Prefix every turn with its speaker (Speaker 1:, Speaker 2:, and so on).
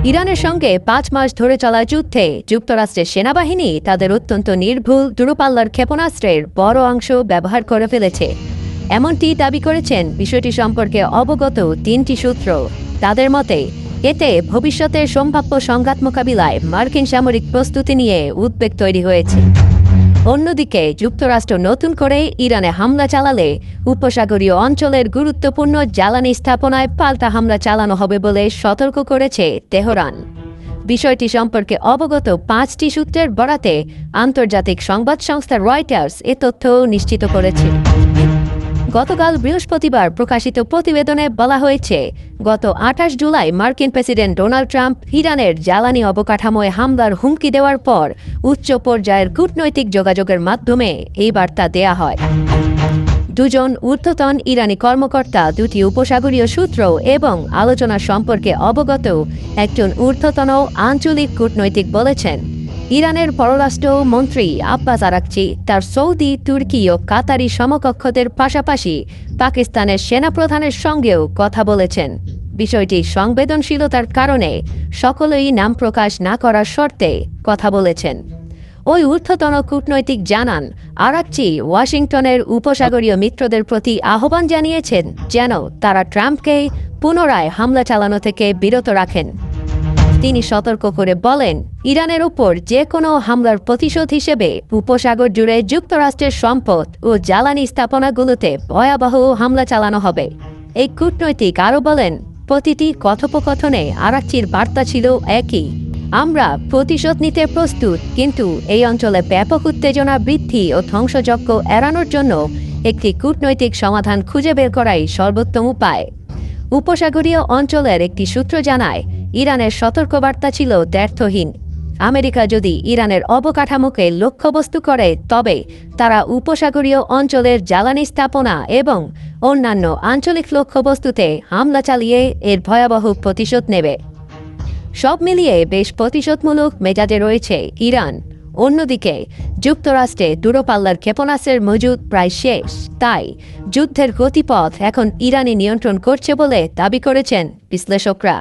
Speaker 1: ইরানের সঙ্গে ৫ মাস ধরে চলা যুদ্ধে যুক্তরাষ্ট্রের সেনাবাহিনী তাদের অত্যন্ত নির্ভুল দূরপাল্লার ক্ষেপণাস্ত্রের বড় অংশ ব্যবহার করে ফেলেছে। এমনটি দাবি করেছেন বিষয়টি সম্পর্কে অবগত ৩টি সূত্র। তাদের মতে এতে ভবিষ্যতের সম্ভাব্য সংঘাত মোকাবিলায় মার্কিন সামরিক প্রস্তুতি নিয়ে উদ্বেগ তৈরি হয়েছে। অন্যদিকে যুক্তরাষ্ট্র নতুন করে ইরানে হামলা চালালে উপসাগরীয় অঞ্চলের গুরুত্বপূর্ণ জ্বালানি স্থাপনায় পাল্টা হামলা চালানো হবে বলে সতর্ক করেছে তেহরান। বিষয়টি সম্পর্কে অবগত ৫টি সূত্রের বরাতে আন্তর্জাতিক সংবাদ সংস্থা রয়টার্স এ তথ্য নিশ্চিত করেছে। গতকাল বৃহস্পতিবার প্রকাশিত প্রতিবেদনে বলা হয়েছে, গত ২৮ জুলাই মার্কিন প্রেসিডেন্ট ডোনাল্ড ট্রাম্প ইরানের জ্বালানি অবকাঠামোয় হামলার হুমকি দেওয়ার পর উচ্চ পর্যায়ের কূটনৈতিক যোগাযোগের মাধ্যমে এই বার্তা দেয়া হয়। দুজন ঊর্ধ্বতন ইরানি কর্মকর্তা, দুটি উপসাগরীয় সূত্র এবং আলোচনা সম্পর্কে অবগত একজন ঊর্ধ্বতন আঞ্চলিক কূটনৈতিক বলেছেন, ইরানের পররাষ্ট্র মন্ত্রী আব্বাস আরাকচি তার সৌদি, তুর্কি ও কাতারি সমকক্ষদের পাশাপাশি পাকিস্তানের সেনাপ্রধানের সঙ্গেও কথা বলেছেন। বিষয়টি সংবেদনশীলতার কারণে সকলেই নাম প্রকাশ না করার শর্তে কথা বলেছেন। ওই ঊর্ধ্বতন কূটনৈতিক জানান, আরাকচি ওয়াশিংটনের উপসাগরীয় মিত্রদের প্রতি আহ্বান জানিয়েছেন যেন তারা ট্রাম্পকে পুনরায় হামলা চালানো থেকে বিরত রাখেন। তিনি সতর্ক করে বলেন, ইরানের উপর যে কোনো হামলার প্রতিশোধ হিসেবে উপসাগর জুড়ে যুক্তরাষ্ট্রের সম্পদ ও জ্বালানি স্থাপনাগুলোতে ভয়াবহ হামলা চালানো হবে। এই কূটনৈতিক আরও বলেন, প্রতিটি কথোপকথনে আরাকচির বার্তা ছিল একই, আমরা প্রতিশোধ নিতে প্রস্তুত, কিন্তু এই অঞ্চলে ব্যাপক উত্তেজনা বৃদ্ধি ও ধ্বংসযজ্ঞ এড়ানোর জন্য একটি কূটনৈতিক সমাধান খুঁজে বের করাই সর্বোত্তম উপায়। উপসাগরীয় অঞ্চলের একটি সূত্র জানায়, ইরানের সতর্কবার্তা ছিল দ্ব্যর্থহীন। আমেরিকা যদি ইরানের অবকাঠামোকে লক্ষ্যবস্তু করে তবে তারা উপসাগরীয় অঞ্চলের জ্বালানি স্থাপনা এবং অন্যান্য আঞ্চলিক লক্ষ্যবস্তুতে হামলা চালিয়ে এর ভয়াবহ প্রতিশোধ নেবে। সব মিলিয়ে বেশ প্রতিশোধমূলক মেজাজে রয়েছে ইরান। অন্যদিকে যুক্তরাষ্ট্রে দূরপাল্লার ক্ষেপণাস্ত্রের মজুদ প্রায় শেষ, তাই যুদ্ধের গতিপথ এখন ইরানই নিয়ন্ত্রণ করছে বলে দাবি করেছেন বিশ্লেষকরা।